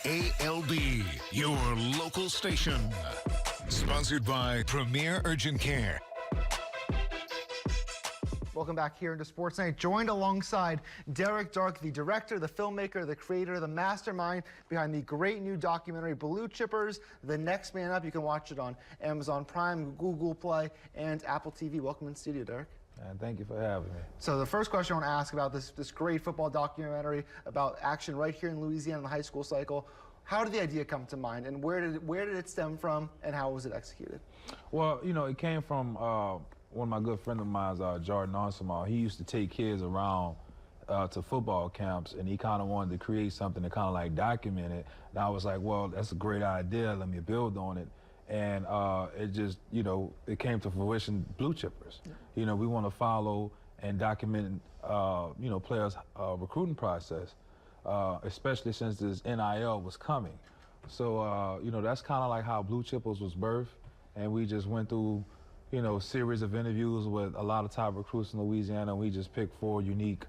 ALD, your local station. Sponsored by Premier Urgent Care. Welcome back here into Sports Night. Joined alongside Derek Dark, the director, the filmmaker, the creator, the mastermind behind the great new documentary Blue Chippers, The Next Man Up. You can watch it on Amazon Prime, Google Play, and Apple TV. Welcome in studio, Derek. And thank you for having me. So the first question I want to ask about this great football documentary about action right here in Louisiana in the high school cycle. How did the idea come to mind, and where did it stem from, and how was it executed? Well, you know, it came from one of my good friends of mine, Jordan Onsemall. He used to take kids around to football camps, and he kind of wanted to create something to kind of like document it. And I was like, well, that's a great idea. Let me build on it. And it just, you know, it came to fruition, Blue Chippers. Yeah. You know, we want to follow and document, you know, players' recruiting process, especially since this NIL was coming. So, you know, that's kind of like how Blue Chippers was birthed. And we just went through, you know, series of interviews with a lot of top recruits in Louisiana. And we just picked 4 unique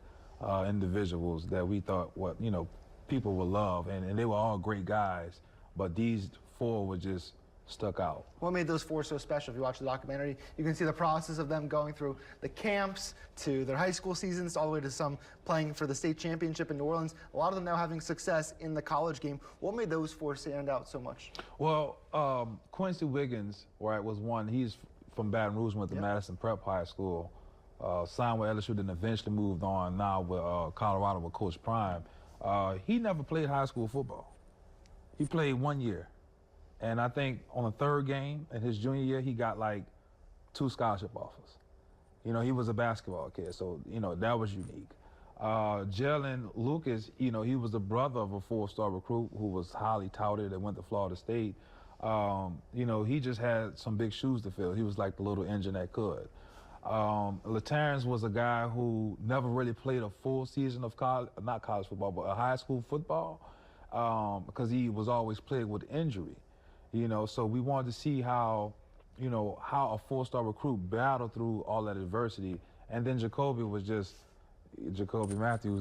individuals that we thought, what, you know, people would love. And they were all great guys, but these 4 were just stuck out. What made those 4 so special? If you watch the documentary, you can see the process of them going through the camps to their high school seasons, all the way to some playing for the state championship in New Orleans. A lot of them now having success in the college game. What made those 4 stand out so much? Well, Quincy Wiggins, right, was one. He's from Baton Rouge, went to Madison Prep High School, signed with LSU, then eventually moved on now with Colorado with Coach Prime. He never played high school football. He played 1 year. And I think on the 3rd game in his junior year, he got like 2 scholarship offers. You know, he was a basketball kid, so, you know, that was unique. Jalen Lucas, you know, he was the brother of a 4-star recruit who was highly touted and went to Florida State. You know, he just had some big shoes to fill. He was like the little engine that could. LaTerrence was a guy who never really played a full season of not college football, but a high school football, because he was always plagued with injury. You know, so we wanted to see how, you know, how a 4-star recruit battled through all that adversity. And then Jacoby Matthews,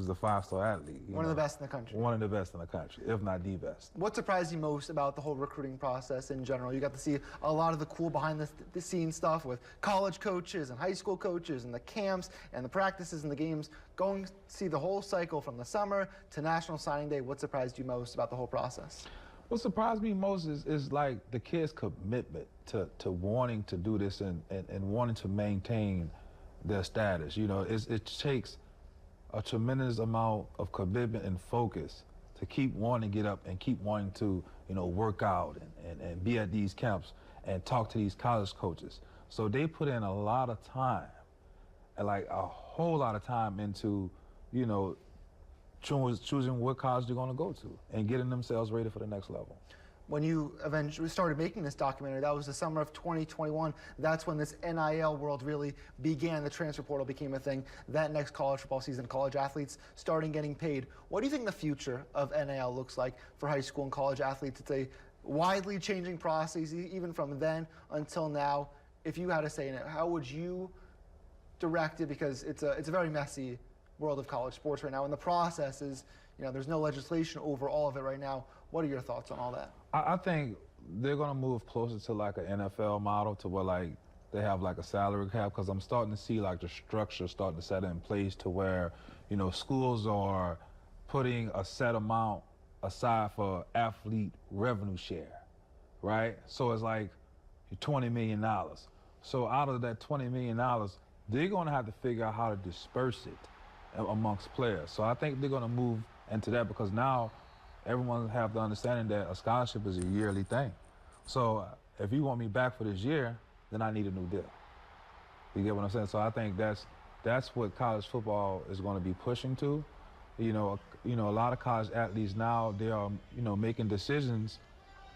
the 5-star athlete. One of the best in the country. One of the best in the country, if not the best. What surprised you most about the whole recruiting process in general? You got to see a lot of the cool behind the scenes stuff with college coaches and high school coaches and the camps and the practices and the games. Going to see the whole cycle from the summer to National Signing Day. What surprised you most about the whole process? What surprised me most is like the kids' commitment to wanting to do this and wanting to maintain their status. You know, it takes a tremendous amount of commitment and focus to keep wanting to get up and keep wanting to, you know, work out and be at these camps and talk to these college coaches. So they put in a lot of time, and like a whole lot of time into, you know, choosing what college they're going to go to and getting themselves ready for the next level. When you eventually started making this documentary, that was the summer of 2021. That's when this NIL world really began. The transfer portal became a thing. That next college football season, college athletes starting getting paid. What do you think the future of NIL looks like for high school and college athletes? It's a widely changing process, even from then until now. If you had to say in it, how would you direct it? Because it's a very messy world of college sports right now, and the process is, you know, there's no legislation over all of it right now. What are your thoughts on all that? I think they're going to move closer to like an NFL model, to where like they have like a salary cap, because I'm starting to see like the structure starting to set in place to where, you know, schools are putting a set amount aside for athlete revenue share, right? So it's like $20 million. So out of that $20 million, they're going to have to figure out how to disperse it amongst players. So I think they're going to move into that, because now everyone have the understanding that a scholarship is a yearly thing. So if you want me back for this year, then I need a new deal. You get what I'm saying? So I think that's what college football is going to be pushing to. You know, a lot of college athletes now, they are, you know, making decisions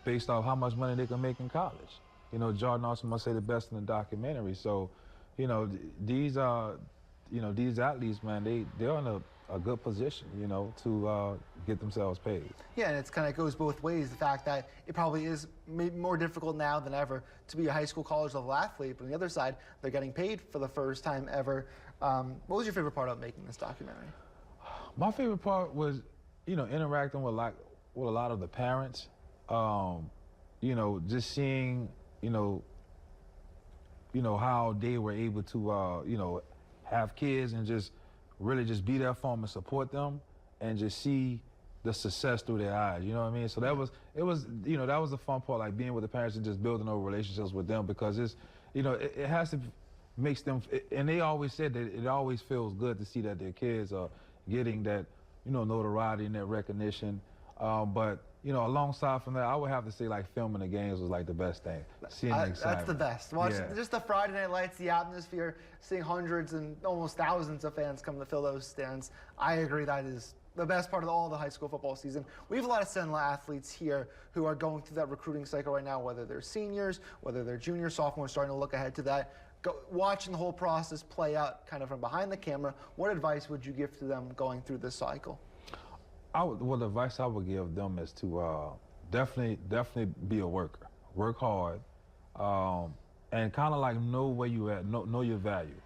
based off how much money they can make in college. You know, Jordan also must say the best in the documentary. So, you know, these athletes, man, they're in a good position, you know, to get themselves paid. Yeah, and it's kind of goes both ways. The fact that it probably is maybe more difficult now than ever to be a high school, college level athlete, but on the other side, they're getting paid for the first time ever. What was your favorite part of making this documentary? My favorite part was, you know, interacting with like with a lot of the parents, you know, just seeing, you know, how they were able to, you know, have kids and just really just be there for them and support them and just see the success through their eyes, you know what I mean? So that was, you know, that was the fun part, like being with the parents and just building those relationships with them, because it's, you know, it has to makes them, and they always said that it always feels good to see that their kids are getting that, you know, notoriety and that recognition. But, you know, alongside from that, I would have to say like filming the games was like the best thing. Seeing the excitement. That's the best. Watching just the Friday Night Lights, the atmosphere, seeing hundreds and almost thousands of fans come to fill those stands. I agree, that is the best part of all the high school football season. We have a lot of Sentinel athletes here who are going through that recruiting cycle right now, whether they're seniors, whether they're juniors, sophomores, starting to look ahead to that. Watching the whole process play out kind of from behind the camera, what advice would you give to them going through this cycle? Well, the advice I would give them is to definitely be a worker, work hard, and kind of like know where you at, know your value,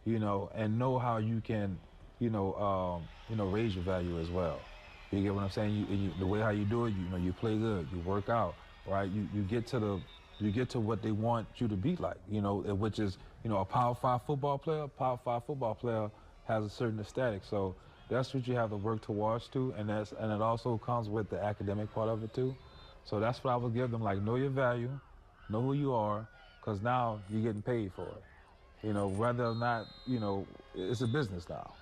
you know, and know how you can, you know, raise your value as well. You get what I'm saying? The way how you do it, you know, you play good, you work out, right? You get to what they want you to be like, you know, which is, you know, a Power 5 football player. Power 5 football player has a certain aesthetic, so that's what you have to work towards too, and it also comes with the academic part of it too. So that's what I would give them, like, know your value, know who you are, because now you're getting paid for it. You know, whether or not, you know, it's a business now.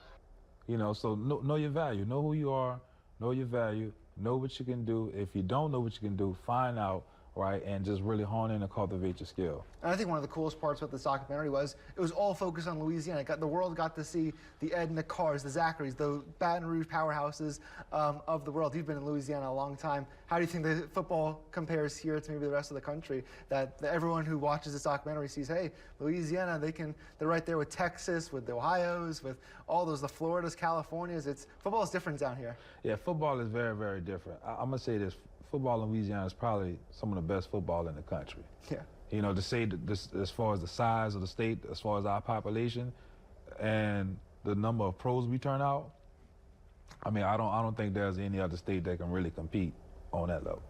You know, so know your value, know who you are, know your value, know what you can do. If you don't know what you can do, find out, right, and just really hone in and cultivate your skill. And I think one of the coolest parts about this documentary was it was all focused on Louisiana. The world got to see the Ed Cars, the Zacharys, the Baton Rouge powerhouses of the world. You've been in Louisiana a long time. How do you think the football compares here to maybe the rest of the country? That everyone who watches this documentary sees, hey, Louisiana, they're right there with Texas, with the Ohios, with all those, the Floridas, Californias. Football is different down here. Yeah, football is very, very different. I'm gonna say this. Football in Louisiana is probably some of the best football in the country. Yeah. You know, to say this, as far as the size of the state, as far as our population, and the number of pros we turn out, I mean, I don't think there's any other state that can really compete on that level.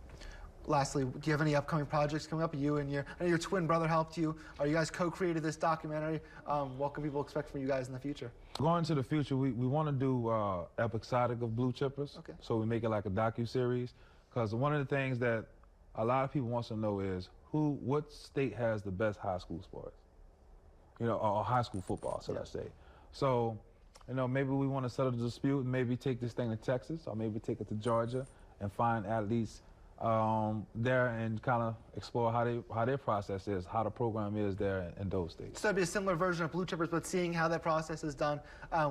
Lastly, do you have any upcoming projects coming up? I know your twin brother helped you. Are you guys co-created this documentary? What can people expect from you guys in the future? Going into the future, we want to do episodic of Blue Chippers. Okay. So we make it like a docu-series. Because one of the things that a lot of people want to know is what state has the best high school sports? You know, or high school football, so let's say. So, you know, maybe we want to settle the dispute and maybe take this thing to Texas or maybe take it to Georgia and find athletes there and kind of explore how their process is, how the program is there in those states. So it'd be a similar version of Blue Chippers, but seeing how that process is done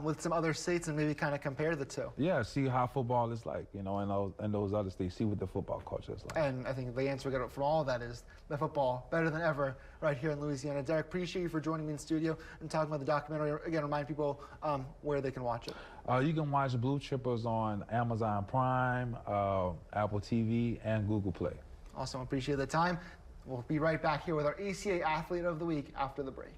with some other states and maybe kind of compare the two. Yeah, see how football is like, you know, in those other states, see what the football culture is like. And I think the answer we get from all of that is the football better than ever right here in Louisiana. Derek, appreciate you for joining me in studio and talking about the documentary. Again, remind people where they can watch it. You can watch Blue Chippers on Amazon Prime, Apple TV, and Google Play. Awesome. Appreciate the time. We'll be right back here with our ACA Athlete of the Week after the break.